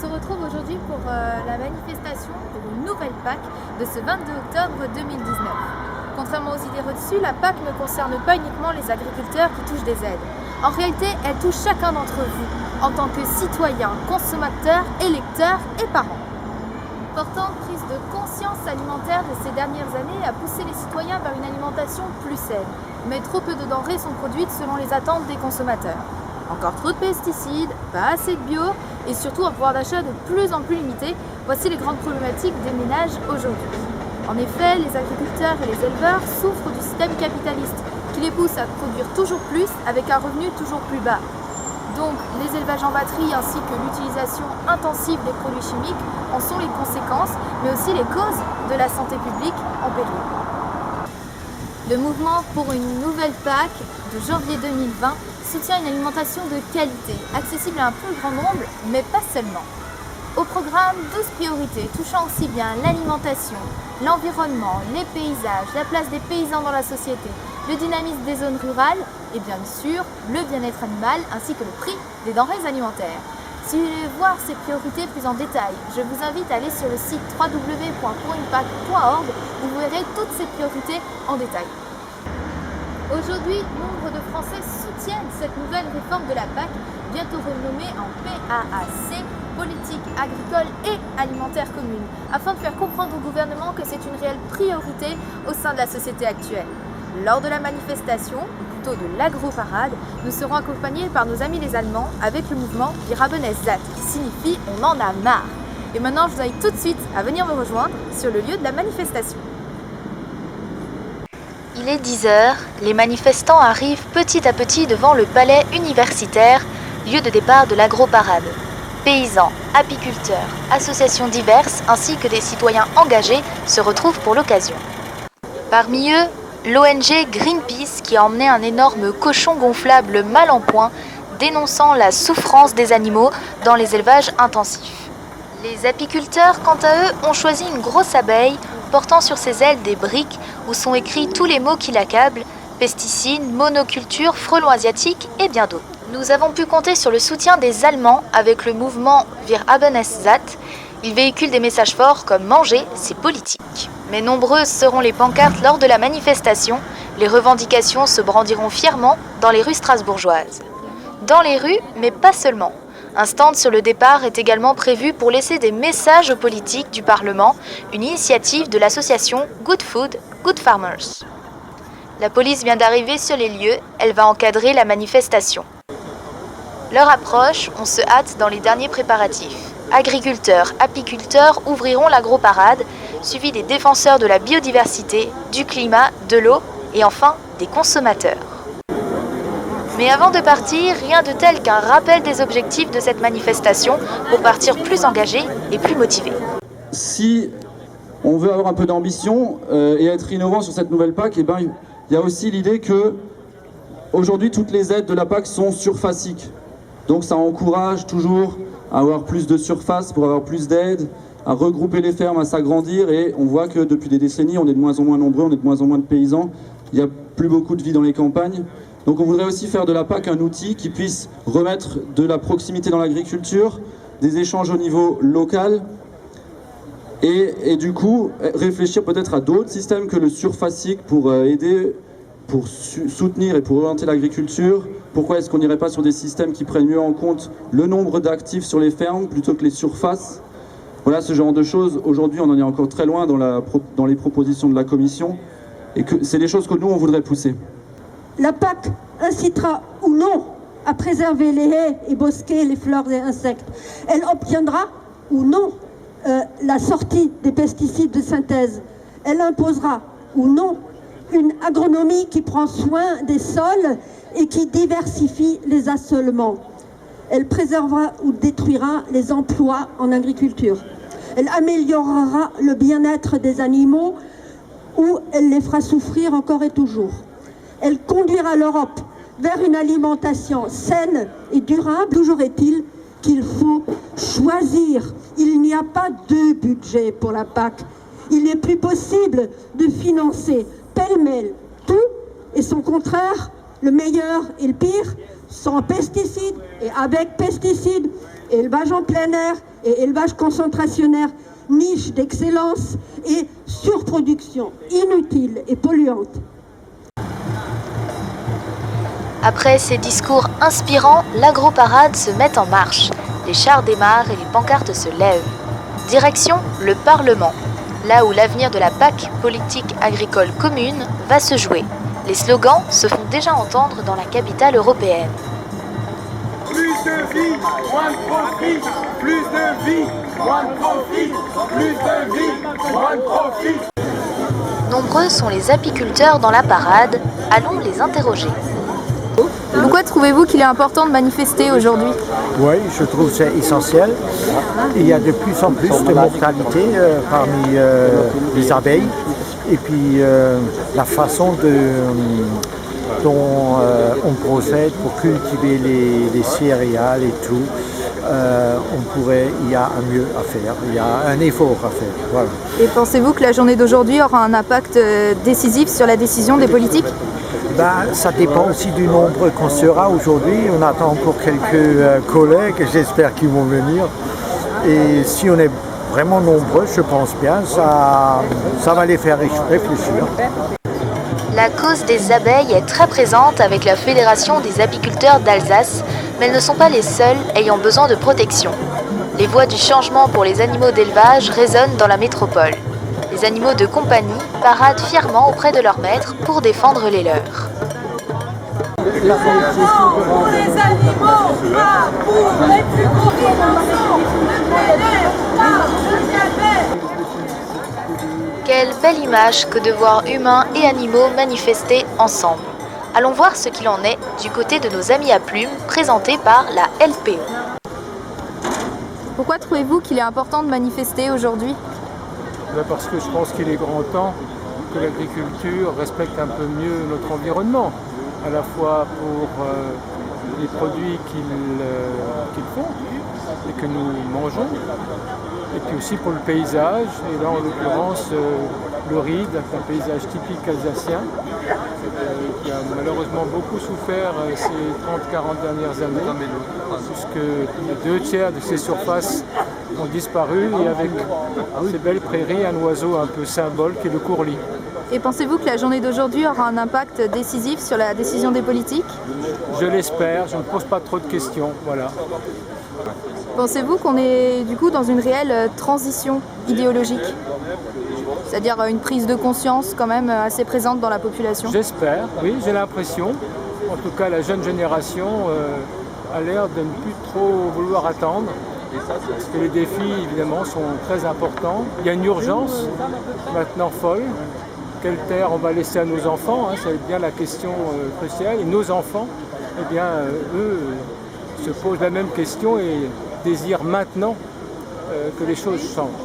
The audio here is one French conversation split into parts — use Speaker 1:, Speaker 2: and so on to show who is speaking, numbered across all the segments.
Speaker 1: se retrouve aujourd'hui pour la manifestation pour une nouvelle PAC de ce 22 octobre 2019. Contrairement aux idées reçues, la PAC ne concerne pas uniquement les agriculteurs qui touchent des aides. En réalité, elle touche chacun d'entre vous, en tant que citoyens, consommateurs, électeurs et parents. L'importante prise de conscience alimentaire de ces dernières années a poussé les citoyens vers une alimentation plus saine. Mais trop peu de denrées sont produites selon les attentes des consommateurs. Encore trop de pesticides, pas assez de bio et surtout un pouvoir d'achat de plus en plus limité. Voici les grandes problématiques des ménages aujourd'hui. En effet, les agriculteurs et les éleveurs souffrent du système capitaliste qui les pousse à produire toujours plus avec un revenu toujours plus bas. Donc, les élevages en batterie ainsi que l'utilisation intensive des produits chimiques en sont les conséquences, mais aussi les causes de la santé publique en péril. Le mouvement pour une nouvelle PAC de janvier 2020 soutient une alimentation de qualité, accessible à un plus grand nombre, mais pas seulement. Au programme, 12 priorités touchant aussi bien l'alimentation, l'environnement, les paysages, la place des paysans dans la société, le dynamisme des zones rurales et bien sûr le bien-être animal ainsi que le prix des denrées alimentaires. Si vous voulez voir ces priorités plus en détail, je vous invite à aller sur le site www.pourunepac.org où vous verrez toutes ces priorités en détail. Aujourd'hui, nombre de Français soutiennent cette nouvelle réforme de la PAC, bientôt renommée en PAAC, Politique agricole et alimentaire commune, afin de faire comprendre au gouvernement que c'est une réelle priorité au sein de la société actuelle. Lors de la manifestation, ou plutôt de l'agro-parade, nous serons accompagnés par nos amis les Allemands avec le mouvement Wir haben es satt, qui signifie « on en a marre ». Et maintenant, je vous invite tout de suite à venir me rejoindre sur le lieu de la manifestation.
Speaker 2: Il est 10h, les manifestants arrivent petit à petit devant le palais universitaire, lieu de départ de l'agro-parade. Paysans, apiculteurs, associations diverses ainsi que des citoyens engagés se retrouvent pour l'occasion. Parmi eux, l'ONG Greenpeace qui a emmené un énorme cochon gonflable mal en point, dénonçant la souffrance des animaux dans les élevages intensifs. Les apiculteurs, quant à eux, ont choisi une grosse abeille portant sur ses ailes des briques où sont écrits tous les mots qui l'accablent, pesticides, monoculture, frelons asiatiques et bien d'autres. Nous avons pu compter sur le soutien des Allemands avec le mouvement Wir haben es satt. Ils véhiculent des messages forts comme « manger, c'est politique ». Mais nombreuses seront les pancartes lors de la manifestation. Les revendications se brandiront fièrement dans les rues strasbourgeoises. Dans les rues, mais pas seulement. Un stand sur le départ est également prévu pour laisser des messages aux politiques du Parlement, une initiative de l'association Good Food, Good Farmers. La police vient d'arriver sur les lieux, elle va encadrer la manifestation. L'heure approche, on se hâte dans les derniers préparatifs. Agriculteurs, apiculteurs ouvriront l'agro-parade, suivis des défenseurs de la biodiversité, du climat, de l'eau et enfin des consommateurs. Mais avant de partir, rien de tel qu'un rappel des objectifs de cette manifestation pour partir plus engagé et plus motivé.
Speaker 3: Si on veut avoir un peu d'ambition et être innovant sur cette nouvelle PAC, il y a aussi l'idée que aujourd'hui toutes les aides de la PAC sont surfaciques. Donc ça encourage toujours à avoir plus de surface pour avoir plus d'aides, à regrouper les fermes, à s'agrandir, et on voit que depuis des décennies, on est de moins en moins nombreux, on est de moins en moins de paysans, il n'y a plus beaucoup de vie dans les campagnes. Donc on voudrait aussi faire de la PAC un outil qui puisse remettre de la proximité dans l'agriculture, des échanges au niveau local, et du coup réfléchir peut-être à d'autres systèmes que le surfacique pour aider, pour soutenir et pour orienter l'agriculture. Pourquoi est-ce qu'on n'irait pas sur des systèmes qui prennent mieux en compte le nombre d'actifs sur les fermes plutôt que les surfaces? Voilà, ce genre de choses. Aujourd'hui, on en est encore très loin dans les propositions de la Commission, et que c'est des choses que nous, on voudrait pousser.
Speaker 4: La PAC incitera ou non à préserver les haies et bosquets, les fleurs et insectes. Elle obtiendra ou non la sortie des pesticides de synthèse. Elle imposera ou non une agronomie qui prend soin des sols et qui diversifie les assolements. Elle préservera ou détruira les emplois en agriculture. Elle améliorera le bien-être des animaux ou elle les fera souffrir encore et toujours. Elle conduira l'Europe vers une alimentation saine et durable. Toujours est-il qu'il faut choisir. Il n'y a pas de budget pour la PAC. Il n'est plus possible de financer pêle-mêle tout et son contraire, le meilleur et le pire, sans pesticides et avec pesticides, élevage en plein air et élevage concentrationnaire, niche d'excellence et surproduction inutile et polluante.
Speaker 2: Après ces discours inspirants, l'agroparade se met en marche. Les chars démarrent et les pancartes se lèvent. Direction le Parlement, là où l'avenir de la PAC, politique agricole commune, va se jouer. Les slogans se font déjà entendre dans la capitale européenne.
Speaker 5: Plus de vie, moins de profit. Plus de vie, moins de profit. Plus de vie, moins de profit.
Speaker 2: Nombreux sont les apiculteurs dans la parade. Allons les interroger.
Speaker 1: Pourquoi trouvez-vous qu'il est important de manifester aujourd'hui ?
Speaker 6: Oui, je trouve que c'est essentiel. Il y a de plus en plus de mortalité parmi les abeilles. Et puis la façon dont on procède pour cultiver les céréales et tout, il y a un mieux à faire, il y a un effort à faire. Voilà.
Speaker 1: Et pensez-vous que la journée d'aujourd'hui aura un impact décisif sur la décision des politiques ?
Speaker 6: Ça dépend aussi du nombre qu'on sera aujourd'hui. On attend encore quelques collègues, j'espère qu'ils vont venir. Et si on est vraiment nombreux, je pense bien, ça va les faire réfléchir.
Speaker 2: La cause des abeilles est très présente avec la Fédération des apiculteurs d'Alsace, mais elles ne sont pas les seules ayant besoin de protection. Les voix du changement pour les animaux d'élevage résonnent dans la métropole. Les animaux de compagnie paradent fièrement auprès de leurs maîtres pour défendre les leurs.
Speaker 5: Pour les animaux, pas pour les plus gros innocents.
Speaker 2: Quelle belle image que de voir humains et animaux manifester ensemble. Allons voir ce qu'il en est du côté de nos amis à plumes, présentés par la LPO.
Speaker 1: Pourquoi trouvez-vous qu'il est important de manifester aujourd'hui ?
Speaker 7: Parce que je pense qu'il est grand temps que l'agriculture respecte un peu mieux notre environnement, à la fois pour les produits qu'ils font et que nous mangeons, et puis aussi pour le paysage, et là en l'occurrence le riz, un paysage typique alsacien, qui a malheureusement beaucoup souffert ces 30-40 dernières années, puisque les 2/3 de ces surfaces ont disparu, et avec ces belles prairies, un oiseau un peu symbole qui est le courlis.
Speaker 1: Et pensez-vous que la journée d'aujourd'hui aura un impact décisif sur la décision des politiques ?
Speaker 7: Je l'espère, je ne pose pas trop de questions, voilà.
Speaker 1: Pensez-vous qu'on est du coup dans une réelle transition idéologique ? C'est-à-dire une prise de conscience quand même assez présente dans la population ?
Speaker 7: J'espère, oui, j'ai l'impression. En tout cas, la jeune génération a l'air de ne plus trop vouloir attendre. Parce que les défis, évidemment, sont très importants. Il y a une urgence maintenant folle. Quelle terre on va laisser à nos enfants, hein, c'est bien la question cruciale. Et nos enfants, eh bien, eux, se posent la même question et désirent maintenant que les choses changent.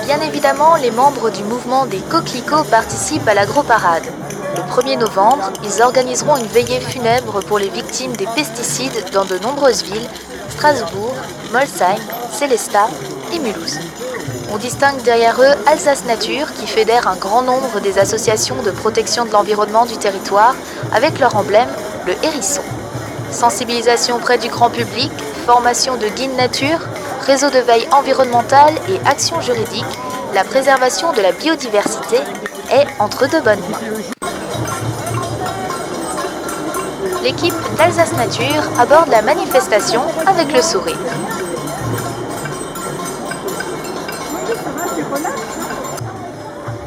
Speaker 2: Bien évidemment, les membres du mouvement des coquelicots participent à l'agroparade. Le 1er novembre, ils organiseront une veillée funèbre pour les victimes des pesticides dans de nombreuses villes, Strasbourg, Molsheim, Sélestat et Mulhouse. On distingue derrière eux Alsace Nature qui fédère un grand nombre des associations de protection de l'environnement du territoire avec leur emblème, le hérisson. Sensibilisation auprès du grand public, formation de guides nature, réseau de veille environnementale et action juridique, la préservation de la biodiversité est entre de bonnes mains. L'équipe d'Alsace Nature aborde la manifestation avec le sourire.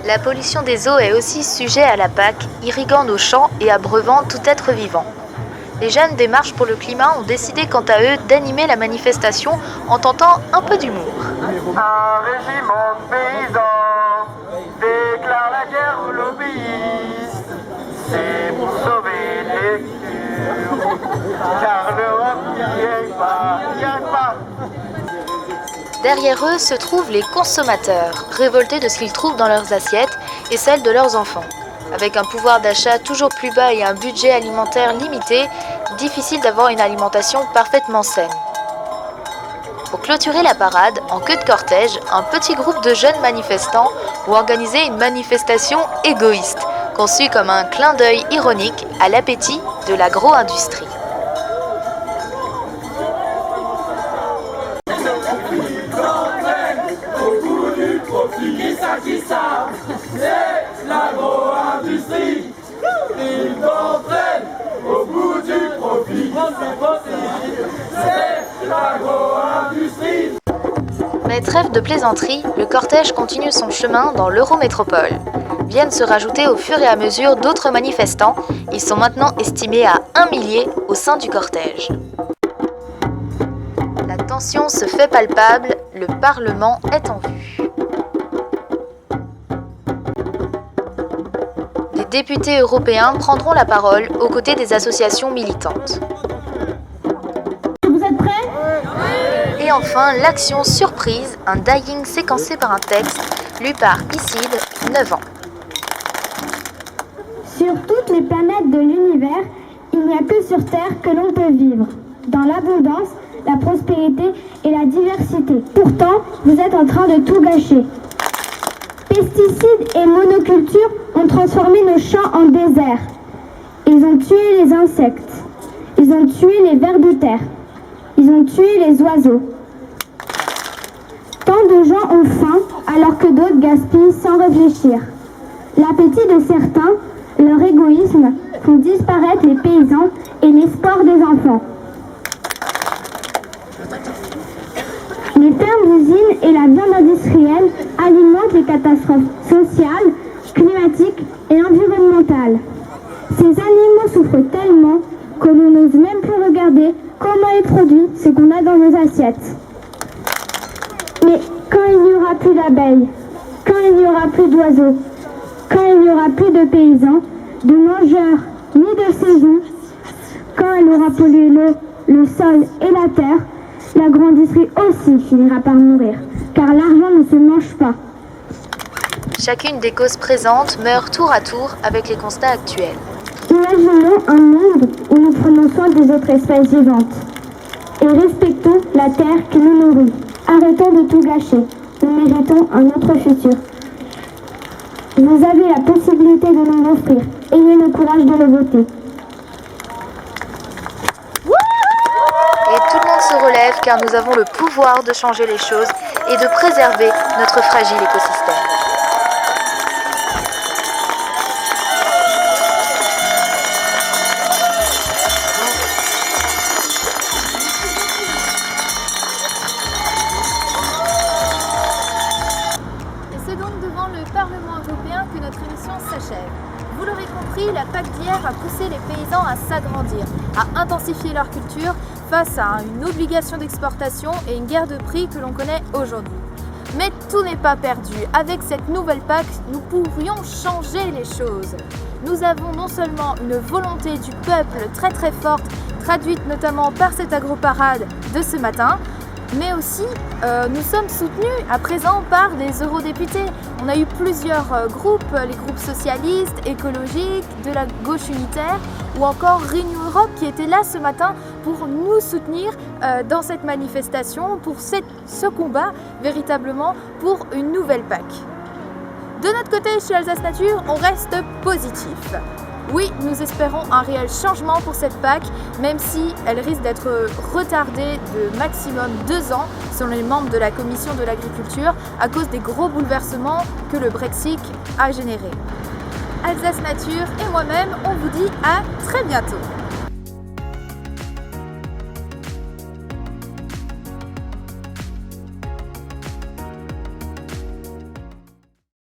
Speaker 2: La pollution des eaux est aussi sujet à la PAC, irriguant nos champs et abreuvant tout être vivant. Les jeunes des Marches pour le climat ont décidé quant à eux d'animer la manifestation en tentant un peu d'humour.
Speaker 5: Un régiment de paysans déclare la guerre aux lobbyistes. C'est pour sauver les futurs, car l'Europe n'y arrive pas.
Speaker 2: Derrière eux se trouvent les consommateurs, révoltés de ce qu'ils trouvent dans leurs assiettes et celles de leurs enfants. Avec un pouvoir d'achat toujours plus bas et un budget alimentaire limité, difficile d'avoir une alimentation parfaitement saine. Pour clôturer la parade, en queue de cortège, un petit groupe de jeunes manifestants ont organisé une manifestation égoïste, conçue comme un clin d'œil ironique à l'appétit de l'agro-industrie.
Speaker 5: Qui ça, c'est l'agro-industrie. Il t'entraîne au bout du profit. C'est l'agro-industrie.
Speaker 2: Mais trêve de plaisanterie, le cortège continue son chemin dans l'Eurométropole. Viennent se rajouter au fur et à mesure d'autres manifestants. Ils sont maintenant estimés à 1 millier au sein du cortège. La tension se fait palpable, le Parlement est en vue. Des députés européens prendront la parole aux côtés des associations militantes.
Speaker 8: Vous êtes prêts ?
Speaker 2: Et enfin, l'action surprise, un dying séquencé par un texte, lu par Iside, 9 ans.
Speaker 8: Sur toutes les planètes de l'univers, il n'y a que sur Terre que l'on peut vivre, dans l'abondance, la prospérité et la diversité. Pourtant, vous êtes en train de tout gâcher. Pesticides et monocultures ont transformé nos champs en désert. Ils ont tué les insectes. Ils ont tué les vers de terre. Ils ont tué les oiseaux. Tant de gens ont faim alors que d'autres gaspillent sans réfléchir. L'appétit de certains, leur égoïsme, font disparaître les paysans et l'espoir des enfants. Les fermes d'usines et la viande industrielle alimentent les catastrophes sociales, climatiques et environnementales. Ces animaux souffrent tellement que l'on n'ose même plus regarder comment est produit ce qu'on a dans nos assiettes. Mais quand il n'y aura plus d'abeilles, quand il n'y aura plus d'oiseaux, quand il n'y aura plus de paysans, de mangeurs, ni de saison, quand elle aura pollué l'eau, le sol et la terre, l'agro-industrie aussi finira par mourir, car l'argent ne se mange pas.
Speaker 2: Chacune des causes présentes meurt tour à tour avec les constats actuels.
Speaker 8: Imaginons un monde où nous prenons soin des autres espèces vivantes et respectons la terre qui nous nourrit. Arrêtons de tout gâcher. Nous méritons un autre futur. Vous avez la possibilité de nous l'offrir. Ayez le courage de le voter.
Speaker 2: Et tout le monde se relève car nous avons le pouvoir de changer les choses et de préserver notre fragile écosystème.
Speaker 1: Et c'est donc devant le Parlement européen que notre émission s'achève. Vous l'aurez compris, la PAC d'hier a poussé les paysans à s'agrandir, à intensifier leur culture face à une obligation d'exportation et une guerre de prix que l'on connaît aujourd'hui. Mais tout n'est pas perdu. Avec cette nouvelle PAC, nous pourrions changer les choses. Nous avons non seulement une volonté du peuple très très forte, traduite notamment par cette agroparade de ce matin, mais aussi nous sommes soutenus à présent par des eurodéputés. On a eu plusieurs groupes, les groupes socialistes, écologiques, de la gauche unitaire ou encore Renew Europe qui étaient là ce matin pour nous soutenir dans cette manifestation, pour ce combat véritablement pour une nouvelle PAC. De notre côté, chez Alsace Nature, on reste positif. Oui, nous espérons un réel changement pour cette PAC, même si elle risque d'être retardée de maximum 2 ans, selon les membres de la Commission de l'Agriculture, à cause des gros bouleversements que le Brexit a générés. Alsace Nature et moi-même, on vous dit à très bientôt.